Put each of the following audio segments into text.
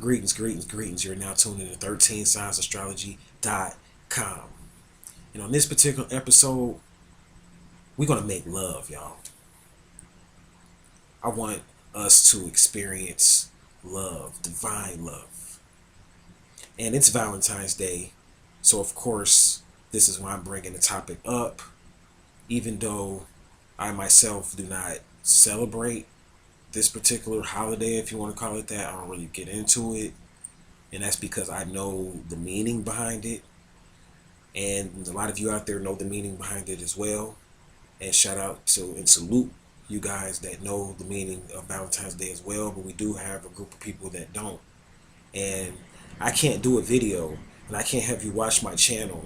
Greetings, greetings, greetings. You're now tuned in to 13signsastrology.com. And on this particular episode, we're going to make love, y'all. I want us to experience love, divine love. And it's Valentine's Day. So, of course, this is why I'm bringing the topic up. Even though I myself do not celebrate this particular holiday, if you want to call it that, I don't really get into it. And that's because I know the meaning behind it. And a lot of you out there know the meaning behind it as well. And shout out to and salute you guys that know the meaning of Valentine's Day as well. But we do have a group of people that don't. And I can't do a video and I can't have you watch my channel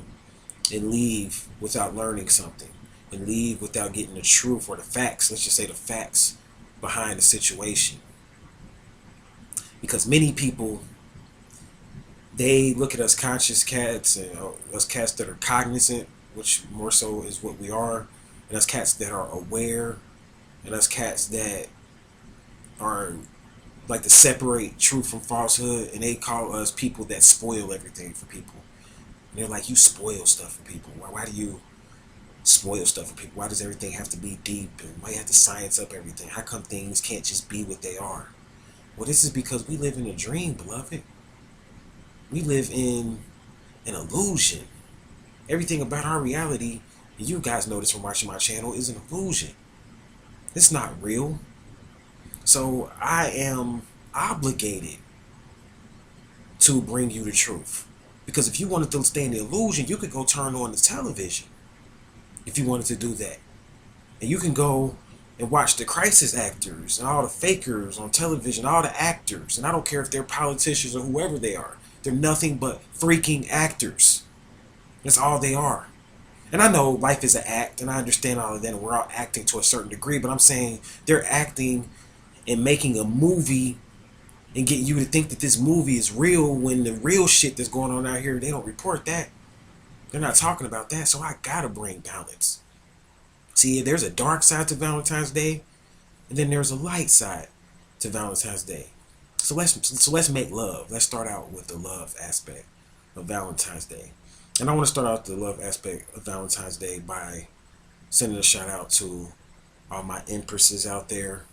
and leave without learning something. And leave without getting the truth or the facts. Let's just say the facts behind the situation. Because many people, they look at us conscious cats and us cats that are cognizant, which more so is what we are, and us cats that are aware, and us cats that are like to separate truth from falsehood, and they call us people that spoil everything for people. And they're like, you spoil stuff for people. Why do you spoil stuff for people? Why does everything have to be deep? And why you have to science up everything? How come things can't just be what they are? Well, this is because we live in a dream, beloved. We live in an illusion. Everything about our reality, and you guys know this from watching my channel, is an illusion. It's not real. So I am obligated to bring you the truth. Because if you wanted to stay in the illusion, you could go turn on the television. If you wanted to do that. And you can go and watch the crisis actors and all the fakers on television, all the actors. And I don't care if they're politicians or whoever they are. They're nothing but freaking actors. That's all they are. And I know life is an act, and I understand all of that, and we're all acting to a certain degree, but I'm saying they're acting and making a movie and getting you to think that this movie is real when the real shit that's going on out here, they don't report that. They're not talking about that, so I gotta bring balance. See, there's a dark side to Valentine's Day, and then there's a light side to Valentine's Day. So let's make love. Let's start out with the love aspect of Valentine's Day. And I want to start out the love aspect of Valentine's Day by sending a shout out to all my empresses out there.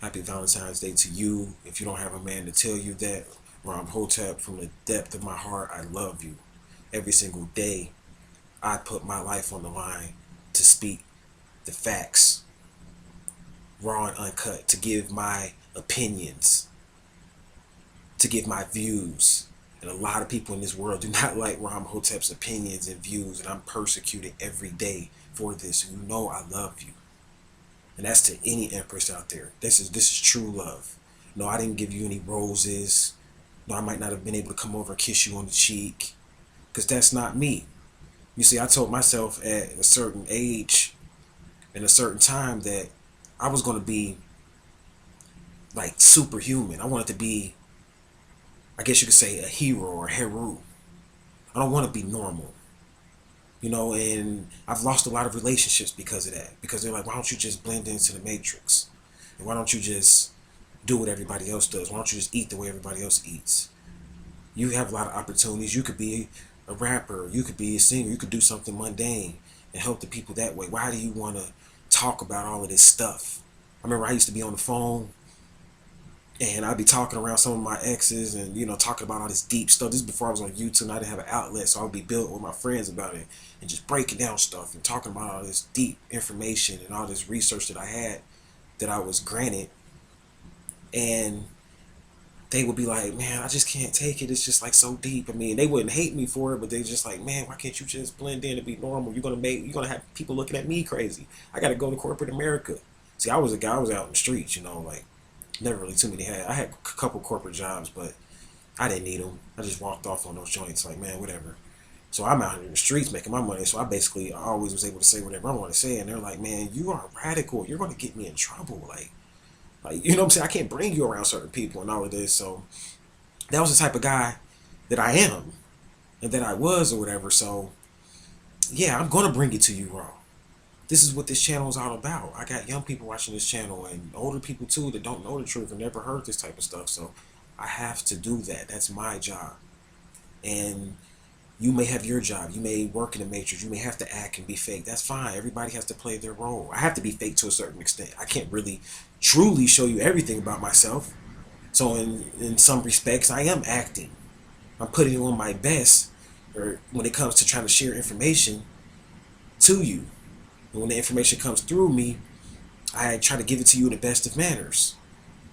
Happy Valentine's Day to you. If you don't have a man to tell you that, Ram Hotep, from the depth of my heart, I love you. Every single day, I put my life on the line to speak the facts, raw and uncut, to give my opinions, to give my views. And a lot of people in this world do not like Ram Hotep's opinions and views, and I'm persecuted every day for this. You know I love you. And that's to any empress out there. This is true love. No, I didn't give you any roses. No, I might not have been able to come over and kiss you on the cheek, because that's not me. You see, I told myself at a certain age, in a certain time, that I was going to be like superhuman. I wanted to be, I guess you could say, a hero or a hero. I don't want to be normal. You know, and I've lost a lot of relationships because of that. Because they're like, why don't you just blend into the matrix? And why don't you just do what everybody else does? Why don't you just eat the way everybody else eats? You have a lot of opportunities. You could be a rapper. You could be a singer. You could do something mundane and help the people that way. Why do you want to talk about all of this stuff? I remember I used to be on the phone, and I'd be talking around some of my exes and, you know, talking about all this deep stuff. This is before I was on YouTube and I didn't have an outlet, so I would be building with my friends about it and just breaking down stuff and talking about all this deep information and all this research that I had that I was granted. And they would be like, man, I just can't take it. It's just like so deep. I mean, they wouldn't hate me for it, but they just like, man, why can't you just blend in and be normal? You're gonna have people looking at me crazy. I gotta go to corporate America. See, I was a guy, I was out in the streets, you know, like, never really too many had. I had a couple corporate jobs, but I didn't need them. I just walked off on those joints, like, man, whatever. So I'm out in the streets making my money, so I basically always was able to say whatever I want to say, and they're like, man, you are radical. You're going to get me in trouble. Like, you know what I'm saying? I can't bring you around certain people and all of this. So that was the type of guy that I am and that I was or whatever. So, yeah, I'm going to bring it to you raw. This is what this channel is all about. I got young people watching this channel and older people too that don't know the truth and never heard this type of stuff. So I have to do that. That's my job. And you may have your job. You may work in the matrix. You may have to act and be fake. That's fine. Everybody has to play their role. I have to be fake to a certain extent. I can't really truly show you everything about myself. So in some respects, I am acting. I'm putting on my best, or when it comes to trying to share information to you. And when the information comes through me, I try to give it to you in the best of manners.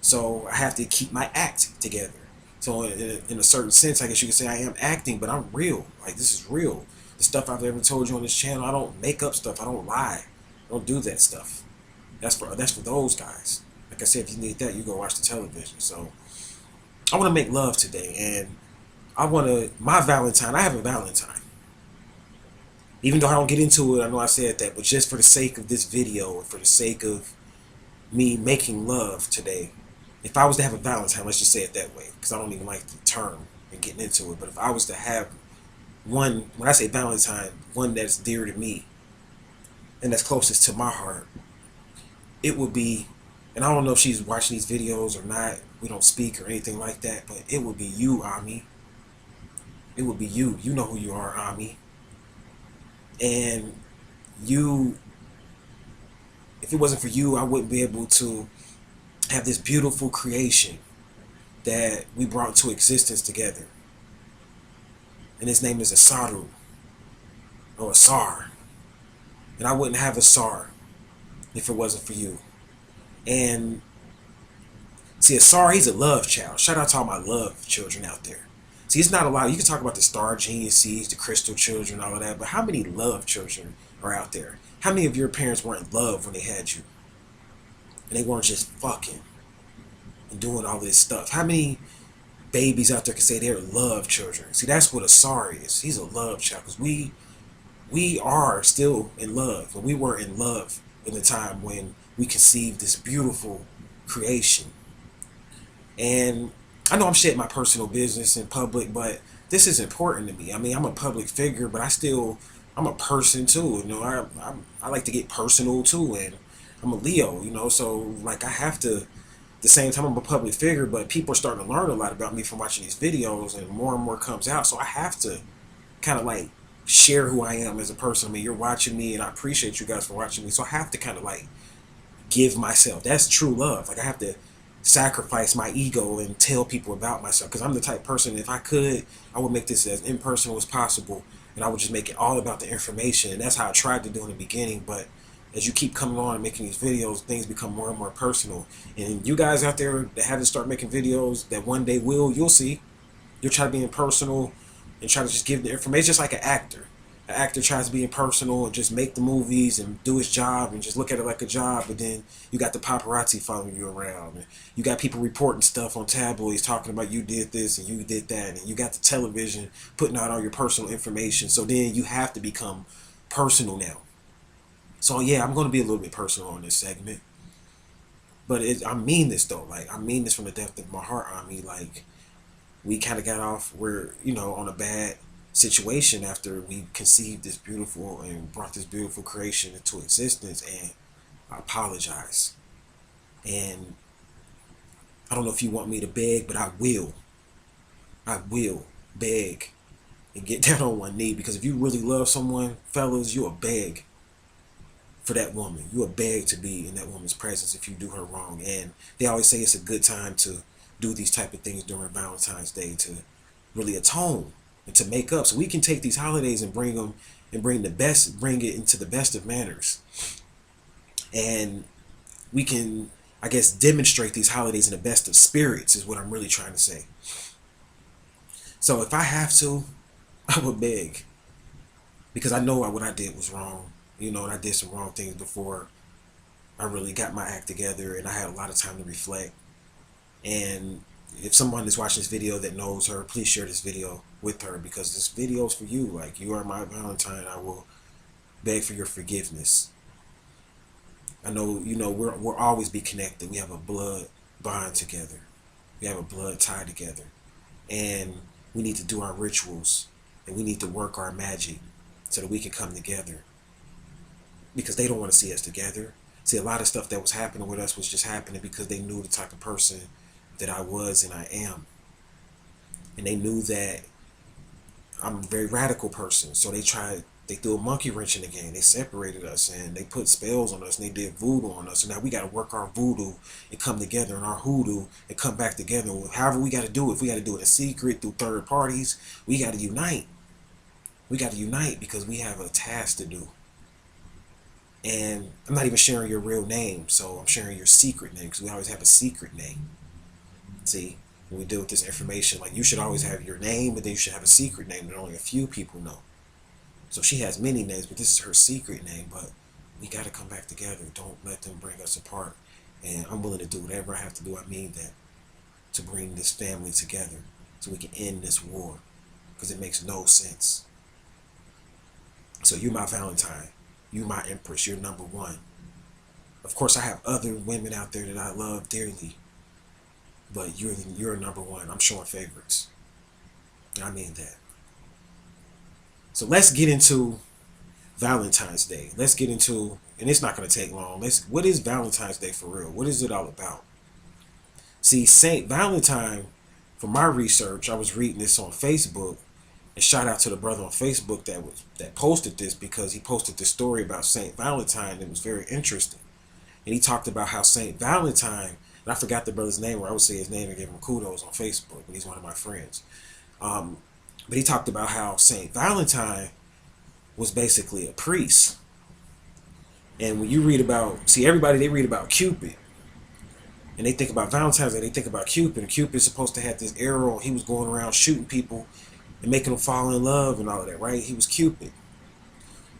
So I have to keep my act together. So in a certain sense, I guess you could say I am acting, but I'm real. Like, this is real. The stuff I've ever told you on this channel, I don't make up stuff. I don't lie. I don't do that stuff. That's for those guys. Like I said, if you need that, you go watch the television. So I want to make love today, and I want to my Valentine. I have a Valentine. Even though I don't get into it, I know I said that, but just for the sake of this video and for the sake of me making love today, if I was to have a Valentine, let's just say it that way, because I don't even like the term and getting into it, but if I was to have one, when I say Valentine, one that's dear to me and that's closest to my heart, it would be, and I don't know if she's watching these videos or not, we don't speak or anything like that, but it would be you, Ami. It would be you. You know who you are, Ami. And you, if it wasn't for you, I wouldn't be able to have this beautiful creation that we brought to existence together. And his name is Asaru, or Asar. And I wouldn't have Asar if it wasn't for you. And see, Asar, he's a love child. Shout out to all my love children out there. See, it's not a lot. You can talk about the star geniuses, the crystal children, all of that, but how many love children are out there? How many of your parents weren't in love when they had you? And they weren't just fucking and doing all this stuff. How many babies out there can say they're love children? See, that's what Asar is. He's a love child, because we are still in love, but we were in love in the time when we conceived this beautiful creation. And I know I'm sharing my personal business in public, but this is important to me. I mean, I'm a public figure, but I'm a person too. You know, I like to get personal too, and I'm a Leo. You know, so like I have to. At the same time, I'm a public figure, but people are starting to learn a lot about me from watching these videos, and more comes out. So I have to kind of like share who I am as a person. I mean, you're watching me, and I appreciate you guys for watching me. So I have to kind of like give myself. That's true love. Like, I have to sacrifice my ego and tell people about myself, because I'm the type of person, if I could, I would make this as impersonal as possible, and I would just make it all about the information. And that's how I tried to do in the beginning, but as you keep coming on and making these videos, things become more and more personal. And you guys out there that haven't started making videos, that one day you'll see, you'll try to be impersonal and try to just give the information, just like an actor. An actor tries to be impersonal and just make the movies and do his job and just look at it like a job, but then you got the paparazzi following you around, and you got people reporting stuff on tabloids talking about you did this and you did that, and you got the television putting out all your personal information. So then you have to become personal now. So yeah, I'm going to be a little bit personal on this segment, but I mean this though. Like, I mean this from the depth of my heart. I mean, like, we kind of got off, we're, on a bad situation after we conceived this beautiful and brought this beautiful creation into existence, and I apologize. And I don't know if you want me to beg, but I will beg and get down on one knee, because if you really love someone, fellas, you'll beg for that woman. You'll beg to be in that woman's presence if you do her wrong. And they always say it's a good time to do these type of things during Valentine's Day, to really atone and to make up, so we can take these holidays and bring them and bring it into the best of manners, and we can, I guess, demonstrate these holidays in the best of spirits, is what I'm really trying to say. So if I have to, I would beg, because I know what I did was wrong, and I did some wrong things before I really got my act together, and I had a lot of time to reflect. And if someone is watching this video that knows her, please share this video with her, because this video is for you. Like, you are my Valentine. I will beg for your forgiveness. I know, we'll always be connected. We have a blood bond together. We have a blood tie together. And we need to do our rituals, and we need to work our magic so that we can come together, because they don't want to see us together. See, a lot of stuff that was happening with us was just happening because they knew the type of person that I was and I am. and they knew that I'm a very radical person. So they threw a monkey wrench in the game. They separated us and they put spells on us and they did voodoo on us. So now we got to work our voodoo and come together and our hoodoo and come back together. However we got to do it. If we got to do it in secret through third parties, we got to unite. We got to unite because we have a task to do. And I'm not even sharing your real name, so I'm sharing your secret name because we always have a secret name. See, when we deal with this information, like you should always have your name, but then you should have a secret name that only a few people know. So she has many names, but this is her secret name. But we got to come back together. Don't let them bring us apart. And I'm willing to do whatever I have to do. I mean that, to bring this family together so we can end this war because it makes no sense. So you're my Valentine. You my Empress. You're number one. Of course, I have other women out there that I love dearly, but you're number one. I'm showing favorites. I mean that. So let's get into Valentine's Day. Let's get into, and it's not going to take long. What is Valentine's Day for real? What is it all about? See, Saint Valentine, from my research, I was reading this on Facebook, and shout out to the brother on Facebook that posted this because he posted this story about Saint Valentine. It was very interesting, and he talked about how Saint Valentine, and I forgot the brother's name, or I would say his name and give him kudos on Facebook, and he's one of my friends. But he talked about how Saint Valentine was basically a priest. And when you read about, see, everybody, they read about Cupid. And they think about Valentine's Day, they think about Cupid. And Cupid's supposed to have this arrow. He was going around shooting people and making them fall in love and all of that, right? He was Cupid.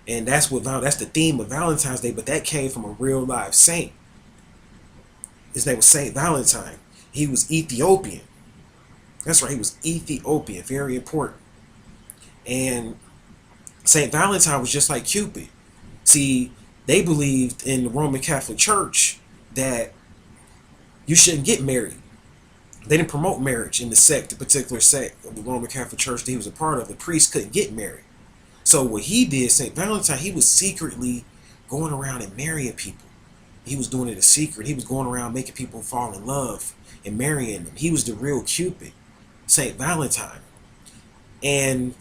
And that's the theme of Valentine's Day, but that came from a real live saint. His name was Saint Valentine. He was Ethiopian. That's right, he was Ethiopian, very important. And Saint Valentine was just like Cupid. See, they believed in the Roman Catholic Church that you shouldn't get married. They didn't promote marriage in the particular sect of the Roman Catholic Church that he was a part of. The priest couldn't get married. So what he did, Saint Valentine, he was secretly going around and marrying people. He was doing it in secret. He was going around making people fall in love and marrying them. He was the real Cupid, Saint Valentine. And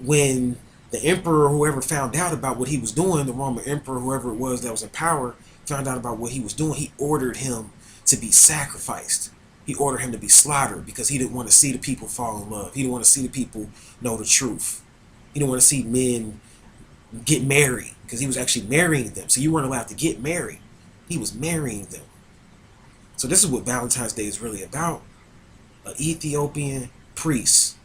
when the emperor, whoever found out about what he was doing, the Roman emperor, whoever it was that was in power, found out about what he was doing, he ordered him to be sacrificed. He ordered him to be slaughtered because he didn't want to see the people fall in love. He didn't want to see the people know the truth. He didn't want to see men get married because he was actually marrying them. So you weren't allowed to get married. He was marrying them. So this is what Valentine's Day is really about. An Ethiopian priest.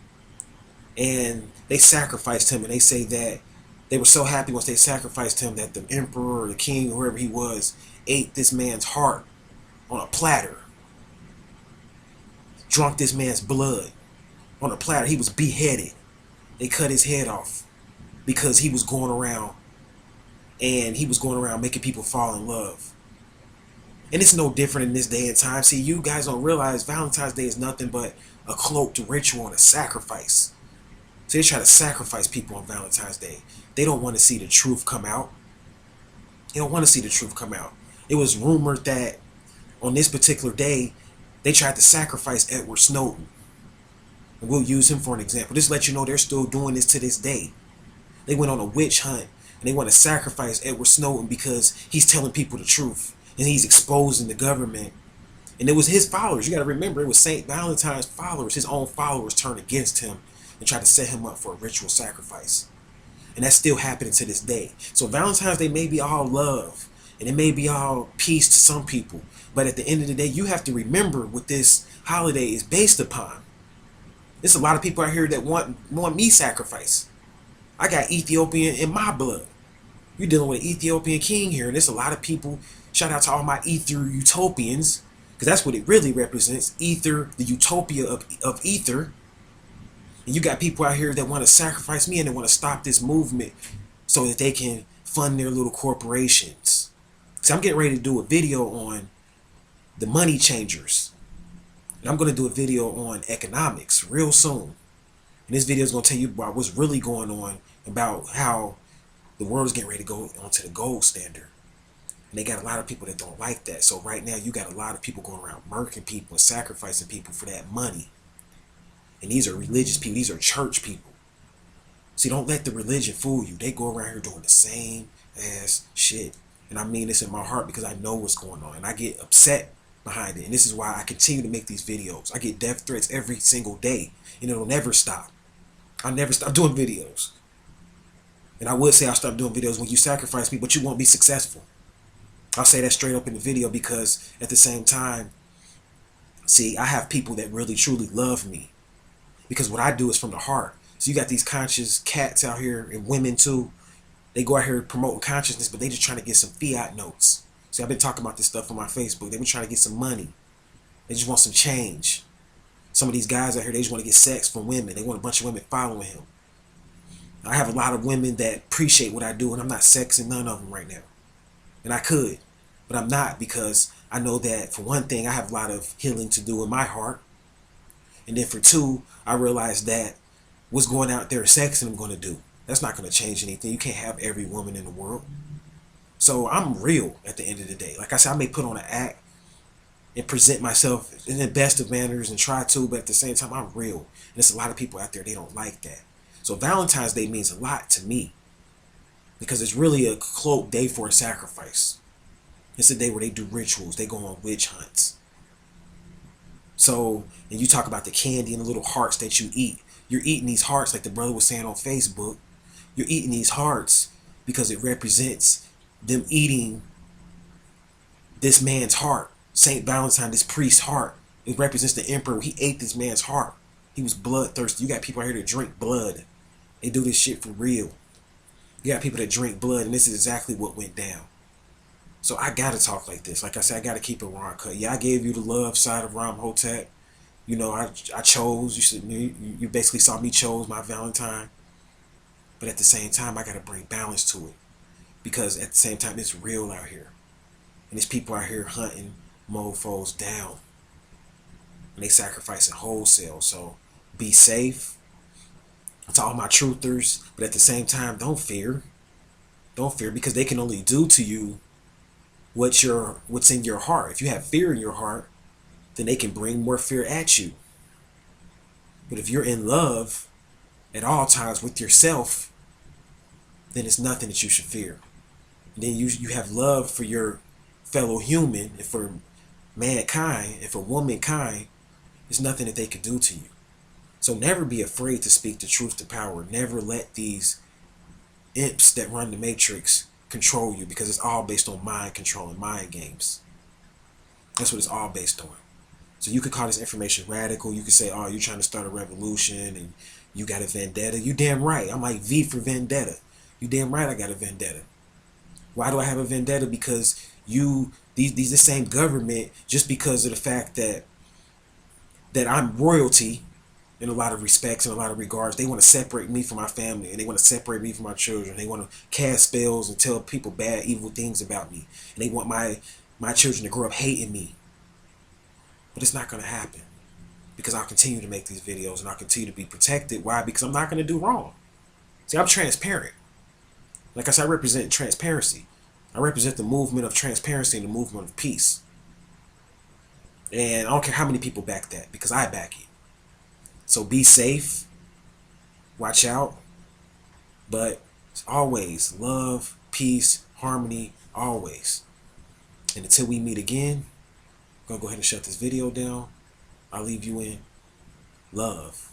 And they sacrificed him, and they say that they were so happy once they sacrificed him that the emperor or the king or whoever he was ate this man's heart on a platter, drunk this man's blood on a platter. He was beheaded. They cut his head off because he was going around making people fall in love. And it's no different in this day and time. See, you guys don't realize Valentine's Day is nothing but a cloaked ritual and a sacrifice. So they try to sacrifice people on Valentine's Day. They don't want to see the truth come out. They don't want to see the truth come out. It was rumored that on this particular day, they tried to sacrifice Edward Snowden. And we'll use him for an example. Just to let you know they're still doing this to this day. They went on a witch hunt and they want to sacrifice Edward Snowden because he's telling people the truth and he's exposing the government. And it was his followers. You got to remember, it was Saint Valentine's followers. His own followers turned against him and tried to set him up for a ritual sacrifice. And that's still happening to this day. So Valentine's Day may be all love and it may be all peace to some people. But at the end of the day, you have to remember what this holiday is based upon. There's a lot of people out here that want me sacrificed. I got Ethiopian in my blood. You're dealing with an Ethiopian king here. And there's a lot of people, shout out to all my ether utopians, because that's what it really represents. Ether, the utopia of ether. And you got people out here that want to sacrifice me and they want to stop this movement so that they can fund their little corporations. So I'm getting ready to do a video on the money changers. And I'm going to do a video on economics real soon. And this video is going to tell you about what's really going on, about how the world is getting ready to go onto the gold standard. And they got a lot of people that don't like that. So right now you got a lot of people going around murking people and sacrificing people for that money. And these are religious people. These are church people. See, don't let the religion fool you. They go around here doing the same ass shit. And I mean this in my heart because I know what's going on. And I get upset behind it. And this is why I continue to make these videos. I get death threats every single day. And it'll never stop. I never stop doing videos. And I would say I'll stop doing videos when you sacrifice me, but you won't be successful. I'll say that straight up in the video because at the same time, see, I have people that really truly love me. Because what I do is from the heart. So you got these conscious cats out here and women too. They go out here promoting consciousness, but they just trying to get some fiat notes. See, I've been talking about this stuff on my Facebook. They've been trying to get some money. They just want some change. Some of these guys out here, they just want to get sex from women. They want a bunch of women following him. I have a lot of women that appreciate what I do, and I'm not sexing none of them right now. And I could, but I'm not because I know that, for one thing, I have a lot of healing to do in my heart. And then for two, I realize that what's going out there sexing I'm going to do, that's not going to change anything. You can't have every woman in the world. So I'm real at the end of the day. Like I said, I may put on an act and present myself in the best of manners and try to, but at the same time, I'm real. And there's a lot of people out there, they don't like that. So Valentine's Day means a lot to me because it's really a cloaked day for a sacrifice. It's a day where they do rituals. They go on witch hunts. So, and you talk about the candy and the little hearts that you eat. You're eating these hearts, like the brother was saying on Facebook. You're eating these hearts because it represents them eating this man's heart. Saint Valentine, this priest's heart. It represents the emperor. He ate this man's heart. He was bloodthirsty. You got people out here that drink blood. They do this shit for real. You got people that drink blood, and this is exactly what went down. So I gotta talk like this. Like I said, I gotta keep it raw and cut. Yeah, I gave you the love side of Ram Hotep. You know, I chose. You basically saw me chose my Valentine. But at the same time, I gotta bring balance to it because at the same time, it's real out here, and there's people out here hunting mofos down, and they sacrificing wholesale. So be safe. To all my truthers, but at the same time, don't fear. Don't fear because they can only do to you what's in your heart. If you have fear in your heart, then they can bring more fear at you. But if you're in love at all times with yourself, then it's nothing that you should fear. And then you have love for your fellow human and for mankind and for womankind. There's nothing that they can do to you. So never be afraid to speak the truth to power. Never let these imps that run the matrix control you because it's all based on mind control and mind games. That's what it's all based on. So you could call this information radical. You could say, oh, you're trying to start a revolution and you got a vendetta. You damn right. I'm like V for vendetta. You damn right I got a vendetta. Why do I have a vendetta? Because the same government, just because of the fact that I'm royalty, in a lot of respects and a lot of regards, they want to separate me from my family and they want to separate me from my children. They want to cast spells and tell people bad, evil things about me. And they want my children to grow up hating me. But it's not going to happen because I'll continue to make these videos and I'll continue to be protected. Why? Because I'm not going to do wrong. See, I'm transparent. Like I said, I represent transparency. I represent the movement of transparency and the movement of peace. And I don't care how many people back that because I back it. So be safe, watch out, but always love, peace, harmony, always. And until we meet again, I'm going to go ahead and shut this video down. I'll leave you in love.